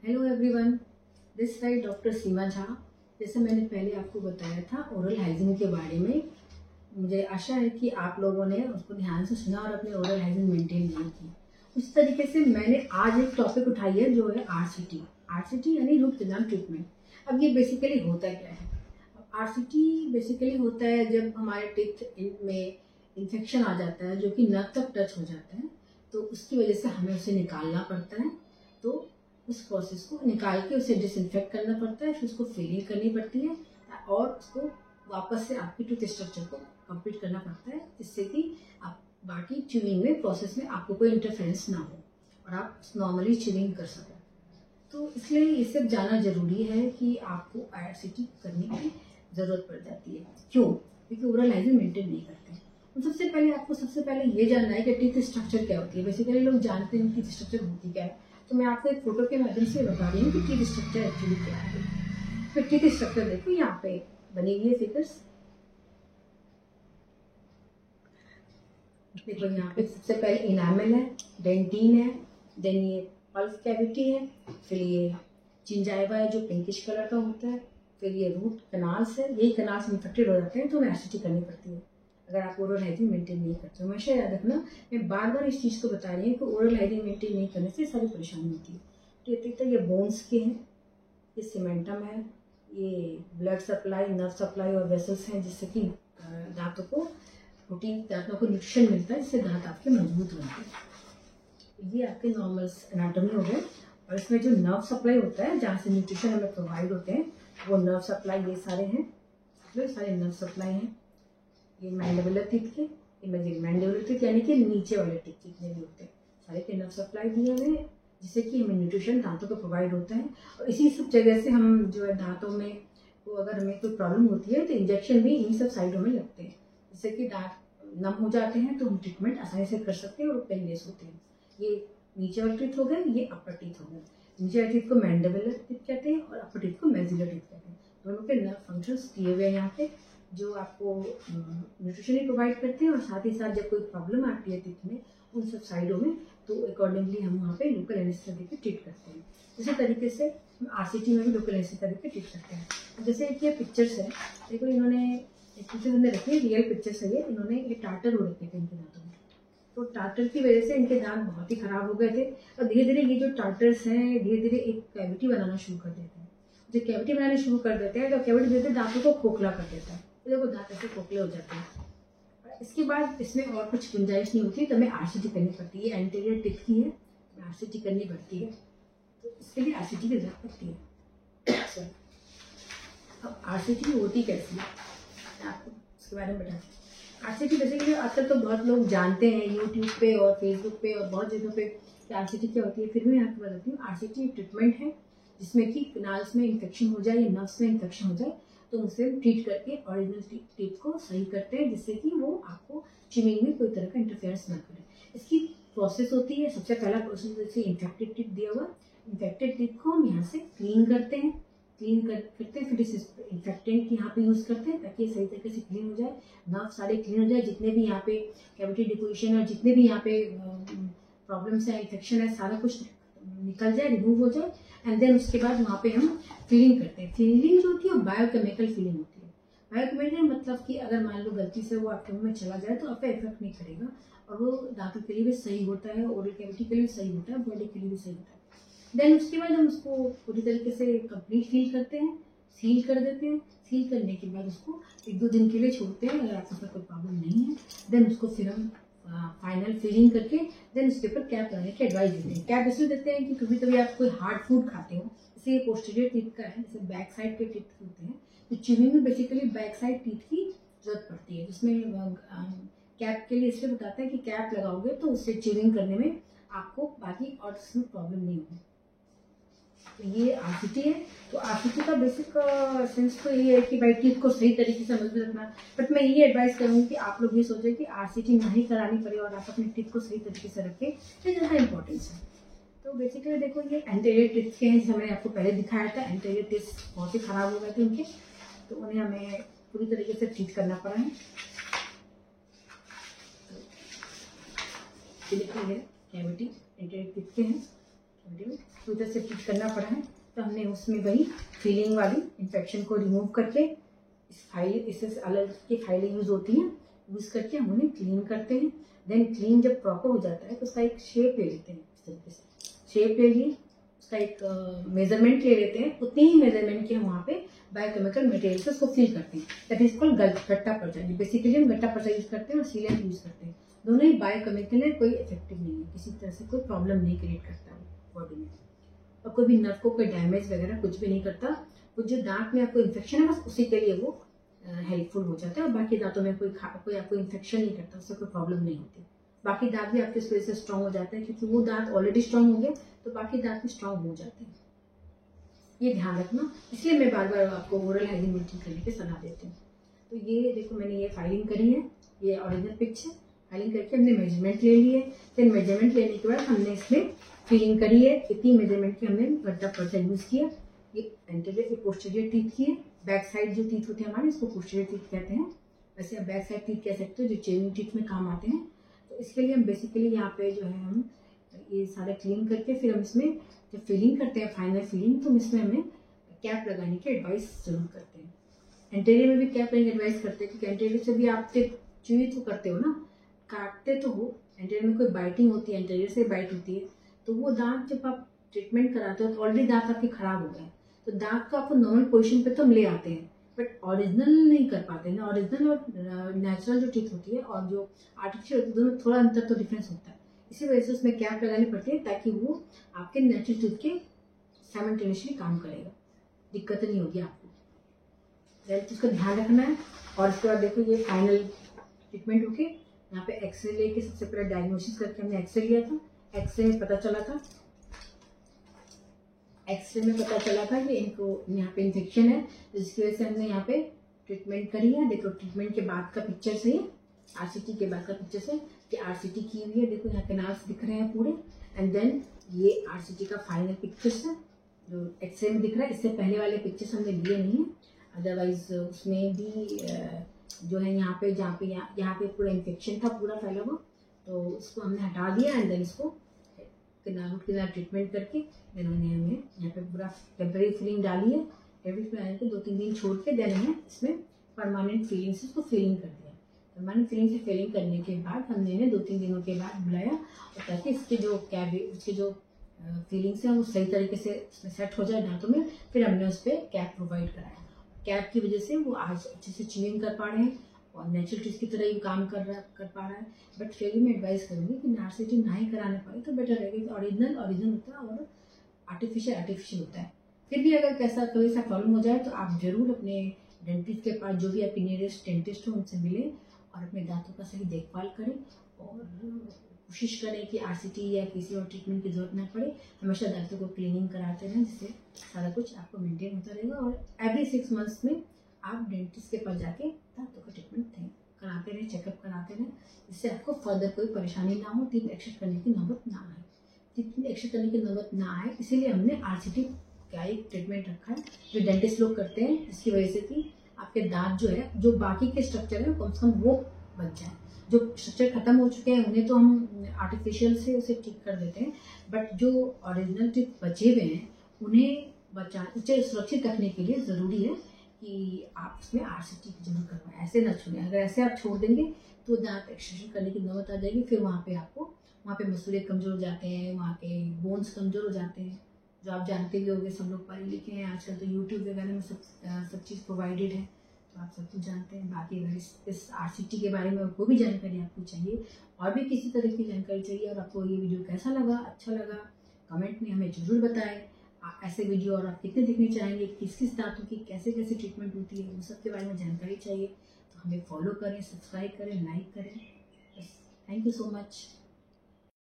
Hello everyone, this side doctor Seema Jha. जैसे मैंने पहले आपको बताया था ओरल हाइजीन के बारे में, मुझे आशा है कि आप लोगों ने उसको ध्यान से सुना और अपने ओरल हाइजीन मेंटेन नहीं की। उस तरीके से मैंने आज एक टॉपिक उठाई है जो है आरसीटी। आरसीटी यानी रूट कैनाल ट्रीटमेंट। अब ये बेसिकली होता क्या है? आरसीटी बेसिकली होता है जब हमारे टीथ में इन्फेक्शन आ जाता है जो कि नर्व तक टच हो जाता है, तो उसकी वजह से हमें उसे निकालना पड़ता है। तो उस प्रोसेस को निकाल के उसे डिसइंफेक्ट करना पड़ता है, फिर उसको फिलिंग करनी पड़ती है और उसको वापस से आपकी टूथ स्ट्रक्चर को कंप्लीट करना पड़ता है, जिससे कि आप बाकी च्यूइंग में प्रोसेस में आपको कोई इंटरफेरेंस ना हो और आप नॉर्मली च्यूइंग कर सकें। तो इसलिए ये सब जानना जरूरी है कि आपको आरसीटी करने की ज़रूरत पड़ जाती है। क्यों? क्योंकि ओरल हाइजीन मेंटेन नहीं करते। तो सबसे पहले ये जानना है कि टीथ स्ट्रक्चर क्या होती है। बेसिकली लोग जानते हैं टीथ स्ट्रक्चर होती क्या है, तो मैं आपको एक फोटो के माध्यम से बता रही हूँ कि टीथ स्ट्रक्चर एक्चुअली क्या है। तो टीथ स्ट्रक्चर देखो यहाँ पे बनी हुई है फिगर्स। देखो यहाँ पे सबसे पहले इनामल है, डेंटिन है, देन ये पल्स कैविटी है, फिर ये जिंजाइवा है जो पिंकिश कलर का होता है, फिर ये रूट कनाल्स है। यही कनाल्स इन्फेक्टेड हो जाते हैं तो हमें आरसीटी करनी पड़ती है अगर आप ओरल हाइजीन मेंटेन नहीं करते हो। हमेशा याद रखना, मैं बार बार इस चीज़ को बता रही हूँ कि ओरल हाइजीन मेंटेन नहीं करने से सारी परेशानी होती है। तो ये बोन्स के हैं, ये सीमेंटम है, ये ब्लड सप्लाई, नर्व सप्लाई और वेसल्स हैं जिससे कि दांतों को न्यूट्रिशन मिलता है, जिससे दांत आपके मजबूत बनते हैं। ये आपके नॉर्मल एनाटॉमी हो गए। और इसमें जो नर्व सप्लाई होता है जहाँ से न्यूट्रिशन हमें प्रोवाइड होते हैं, वो नर्व सप्लाई ये सारे हैं, ये सारे नर्व सप्लाई हैं। ये मैंडिबुलर टीथ के, मैंडिबुलर टीथ यानी कि नीचे वाले टीथ जितने भी होते हैं सारे के नर्व सप्लाई दिए हुए हैं, जिससे कि हमें न्यूट्रिशन दांतों को प्रोवाइड होता है। और इसी सब जगह से हम जो है दांतों में तो अगर हमें कोई प्रॉब्लम होती है तो इंजेक्शन भी इन सब साइडों में लगते हैं, जिससे कि दांत नम हो जाते हैं, तो हम ट्रीटमेंट आसानी से कर सकते हैं और पेनलेस होते हैं। ये नीचे वाले टीथ हो गए, ये अपर टीथ हो गए। नीचे वाले टीथ को मैंडिबुलर टीथ कहते हैं और अपर टीथ को मैक्सिलर टीथ कहते हैं। दोनों के नर्व फंक्शंस दिए हुए हैं यहाँ पे, जो आपको न्यूट्रिशन ही प्रोवाइड करते हैं। और साथ ही साथ जब कोई प्रॉब्लम आती है टीथ में उन सब साइडों में, तो अकॉर्डिंगली हम वहाँ पे लोकल एनेस्थीसिया देकर ट्रीट करते हैं। इसी तरीके से हम आरसीटी में भी लोकल एनेस्थीसिया देकर ट्रीट करते हैं। जैसे ये पिक्चर्स है, देखो इन्होंने एक पिक्चर हमने रखी है, रियल पिक्चर्स है ये। इन्होंने ये टाटर हो रखे थे इनके दांतों में, तो टाटर की वजह से इनके दांत बहुत ही खराब हो गए थे। और धीरे धीरे ये जो टाटर्स हैं धीरे धीरे एक कैविटी बनाना शुरू कर देते हैं। जब कैविटी बनाना शुरू कर देते हैं तो कैविटी धीरे दांतों को खोखला कर देता है, देखो दांत ऐसे खोखले हो जाते हैं। इसके बाद इसमें और कुछ गुंजाइश नहीं होती, तो हमें आरसीटी करनी पड़ती है। एंटीरियर टीथ की है, आरसीटी करनी पड़ती है, तो इसके लिए आरसीटी की जरूरत पड़ती है। अब आरसीटी होती कैसी है आपको इसके बारे में बताते हैं। आरसीटी बेसिकली आजकल तो बहुत लोग जानते हैं यूट्यूब पे और फेसबुक पे और बहुत जगहों पे कि आरसीटी क्या होती है। फिर भी मैं आपको बताती हूँ, आरसीटी ट्रीटमेंट है जिसमें कि कनाल्स में इन्फेक्शन हो जाए या नर्व्स में इन्फेक्शन हो जाए, तो उसे ट्रीट करके ओरिजिनल टीथ को सही करते हैं, जिससे कि वो आपको च्यूइंग में कोई तरह का इंटरफेरेंस ना करे। इसकी प्रोसेस होती है, सबसे पहला प्रोसेस जैसे इन्फेक्टेड टीथ दिया हुआ, इन्फेक्टेड टीथ को हम यहाँ से क्लीन करते हैं, करते हैं, फिर इस इन्फेक्टेंट यहाँ पे यूज करते हैं ताकि सही तरीके से क्लीन हो जाए, नर्व सारे क्लीन हो जाए, जितने भी यहाँ पे कैविटी डिपोजिशन है, जितने भी यहाँ पे प्रॉब्लम्स है, इन्फेक्शन है, सारा कुछ निकल जाए, रिमूव हो जाए। एंड देन उसके बाद वहाँ पे हम फीलिंग करते हैं। फीलिंग जो होती है बायोकेमिकल फीलिंग होती है। बायोकेमिकल मतलब कि अगर मान लो गलती से वो आपके मुंह में चला जाए तो आपका इफेक्ट नहीं करेगा, और वो दांतों के लिए भी सही होता है, ओरल कैविटी के लिए सही होता है, बॉडी के लिए भी सही होता है। देन उसके बाद हम उसको पूरी तरीके से कंप्लीट फील करते हैं, सील कर देते हैं। सील करने के बाद उसको 1-2 दिन के लिए छोड़ते हैं, अगर आपके पास कोई प्रॉब्लम नहीं है। देन उसको फिर हम फाइनल फीलिंग करके देन उसके ऊपर कैप लगाने की एडवाइस देते हैं। कैप इसलिए देते हैं कि कभी कभी आप कोई हार्ड फूड खाते हो, जैसे ये पोस्टीरियर टीथ का है, जैसे बैक साइड के टीथ होते हैं, तो च्यूइंग में बेसिकली बैक साइड टीथ की जरूरत पड़ती है, जिसमें कैप के लिए इसलिए बताते हैं कि कैप लगाओगे तो उससे च्यूइंग करने में आपको बाकी और प्रॉब्लम नहीं होगी। तो ये आरसीटी है। तो आरसीटी का बेसिक सेंस तो ये है कि भाई टीथ को सही तरीके से मजबूत रखना। बट मैं ये एडवाइस करूँगी कि आप लोग ये सोचें कि आरसीटी नहीं करानी पड़े और आप अपने टीथ को सही तरीके से रखें, ये ज़्यादा इंपॉर्टेंस है। तो बेसिकली देखो ये एंटीरियर टीथ के हैं, जैसे मैंने आपको पहले दिखाया था। एंटीरियर टीथ बहुत ही खराब हो गए थे उनके, तो उन्हें हमें पूरी तरीके से ट्रीट करना पड़ा है। तो कैविटी एंटीरियर टीथ के हैं, तो इधर से ट्रीट करना पड़ा है, तो हमने उसमें वही फीलिंग वाली इन्फेक्शन को रिमूव करके इससे अलग की फाइलें यूज़ होती हैं, यूज़ करके हम उन्हें क्लीन करते हैं। देन क्लीन जब प्रॉपर हो जाता है तो उसका एक शेप ले लेते हैं। इस तरीके से शेप ले लिए, उसका एक मेजरमेंट ले लेते हैं, उतनी ही मेजरमेंट की हम वहाँ पे बायोकेमिकल मटेरियल से उसको फिल करते हैं। दैट इज कॉल्ड गट्टा पर्चा। बेसिकली हम गट्टा पर्चा यूज़ करते हैं और सीलेंट यूज़ करते हैं। दोनों ही बायोकेमिकल है, कोई इफेक्टिव नहीं है, किसी तरह से कोई प्रॉब्लम नहीं क्रिएट करता है बॉडी में, और कोई भी नर्व को कोई डैमेज वगैरह कुछ भी नहीं करता। वो जो दांत में आपको इन्फेक्शन है बस उसी के लिए वो हेल्पफुल हो जाता है, और बाकी दांतों में कोई आपको इन्फेक्शन नहीं करता, उससे कोई प्रॉब्लम नहीं होती। बाकी दांत भी आपके इस वजह से स्ट्रांग हो जाते हैं, क्योंकि वो दांत ऑलरेडी स्ट्रांग हो गए तो बाकी दांत भी स्ट्रांग हो जाते हैं। ये ध्यान रखना, इसलिए मैं बार बार आपको ओरल हाइजीन मेंटेन करने की सलाह देती हूँ। तो ये देखो मैंने ये फाइलिंग करी है, ये ओरिजिनल पिच है। फाइलिंग करके हमने मेजरमेंट ले लिए, फिर मेजरमेंट लेने के बाद हमने इसमें फिलिंग करी है। इतनी मेजरमेंट की हमने गट्टा पर्चा यूज़ किया। ये एंटीरियर ये पोस्टीरियर टीथ की है। बैक साइड जो टीथ होते हैं हमारे, इसको पोस्टीरियर टीथ कहते हैं। वैसे आप बैक साइड टीथ कह सकते हो, जो चेविंग टीथ में काम आते हैं। तो इसके लिए हम बेसिकली यहाँ पे जो है हम ये सारा क्लीन करके फिर हम इसमें जब फिलिंग करते हैं, फाइनल फिलिंग, तो इसमें हमें कैप लगाने की एडवाइस जरूर करते हैं। एंटीरियर में भी कैप लगाने की एडवाइस करते हैं, क्योंकि एंटीरियर से भी आप च्यूई तो करते हो ना, काटते तो हो। एंटीरियर में कोई बाइटिंग होती है, एंटीरियर से बाइट होती है, तो वो दांत जब आप ट्रीटमेंट कराते हो तो ऑलरेडी दांत आपके खराब हो गए, तो दांत को आपको नॉर्मल पोजीशन पे तो हम ले आते हैं, बट ओरिजिनल नहीं कर पाते ना। ओरिजिनल और नेचुरल जो टीथ होती है और जो आर्टिफिशियल होती है, दोनों थोड़ा अंतर तो डिफरेंस होता है। इसी वजह से उसमें कैप लगानी पड़ती है, ताकि वो आपके नेचुरल टीथ के साइमल्टेनियसली काम करेगा, दिक्कत नहीं होगी आपको। इसको ध्यान रखना है। और इसके बाद देखो ये फाइनल ट्रीटमेंट होके यहाँ पे एक्सरे लेके सबसे पहले डायग्नोसिस करके हमने एक्सरे लिया था। एक्सरे में पता चला था कि इनको यहाँ पे इन्फेक्शन है, जिसकी वजह से हमने यहाँ पे ट्रीटमेंट करी है। देखो ट्रीटमेंट के बाद का पिक्चर से, आरसीटी के बाद का पिक्चर से कि आरसीटी की हुई है। देखो यहाँ कैनाल्स दिख रहे हैं पूरे, एंड देन ये आरसीटी का फाइनल पिक्चर्स है जो एक्सरे में दिख रहा है। इससे पहले वाले पिक्चर्स हमने लिए नहीं है, अदरवाइज उसमें भी जो है यहाँ पे पूरा इन्फेक्शन था, पूरा फैला हुआ, तो उसको हमने हटा दिया एंड देन इसको किनार ट्रीटमेंट करके इन्होंने हमें यहाँ पे पूरा टेम्परेरी फिलिंग डाली है। टेम्परेरी फिलिंग के 2-3 दिन छोड़ के देन हमें इसमें परमानेंट फिलिंग से इसको फिलिंग कर दिया। परमानेंट फिलिंग से फिलिंग करने के बाद हमने इन्हें 2-3 दिनों के बाद बुलाया, और ताकि इसके जो फीलिंग्स हैं वो सही तरीके से सेट हो जाए दांतों में। फिर हमने उस पर कैप प्रोवाइड कराया। कैप की वजह से वो आज अच्छे से च्यूइंग कर पा रहे हैं और नेचुरल टीथ की तरह ही काम कर पा रहा है। बट फिर भी मैं एडवाइस करूँगी कि आरसीटी ना ही कराने पाए तो बेटर रहेगा। ओरिजिनल होता है और आर्टिफिशियल होता है। फिर भी अगर कैसा कोई सा प्रॉब्लम हो जाए तो आप जरूर अपने डेंटिस्ट के पास, जो भी आपके नियरेस्ट डेंटिस्ट हो, उनसे मिलें और अपने दांतों का सही देखभाल करें, और कोशिश करें कि आरसीटी या किसी और ट्रीटमेंट की जरूरत ना पड़े। हमेशा दांतों को क्लीनिंग कराते रहें, जिससे सारा कुछ आपको मेंटेन होता रहेगा। और एवरी 6 मंथ्स में आप डेंटिस्ट के पास जाके दांतों का ट्रीटमेंट कराते रहें, चेकअप कराते रहें, जिससे आपको फर्दर कोई परेशानी ना हो, टीथ एक्सट्रैक्ट करने की नौबत ना आए। टीथ एक्सट्रैक्ट करने की नौबत ना आए, इसीलिए हमने आरसीटी का एक ट्रीटमेंट रखा है जो डेंटिस्ट लोग करते हैं, जिसकी वजह से कि आपके दांत जो है, जो बाकी के स्ट्रक्चर है कम से कम वो बच जाए। जो स्ट्रक्चर खत्म हो चुके हैं उन्हें तो हम आर्टिफिशियल से उसे ठीक कर देते हैं, बट जो ओरिजिनल टीथ बचे हुए हैं उसे सुरक्षित रखने के लिए ज़रूरी है कि आप उसमें आरसीटी जरूर करवाएं। ऐसे ना छोड़ें, अगर ऐसे आप छोड़ देंगे तो दांत एक्सट्रैक्शन करने की नौबत आ जाएगी। फिर वहाँ पे मसूड़े कमज़ोर हो जाते हैं, वहाँ के बोन्स कमज़ोर हो जाते हैं, जो आप जानते भी होंगे। सब लोग पढ़े लिखे हैं, आजकल तो यूट्यूब वगैरह में सब चीज़ प्रोवाइडेड है, तो आप सब कुछ जानते हैं। बाकी अगर इस आरसीटी के बारे में कोई भी जानकारी आपको चाहिए और भी किसी तरह की जानकारी चाहिए, और आपको ये वीडियो कैसा लगा, अच्छा लगा, कमेंट में हमें ज़रूर बताएं। ऐसे वीडियो और आप कितने देखने चाहेंगे, किस दांतों की कैसे ट्रीटमेंट होती है, उन सब के बारे में जानकारी चाहिए तो हमें फॉलो करें, सब्सक्राइब करें, लाइक करें। Thank you so much.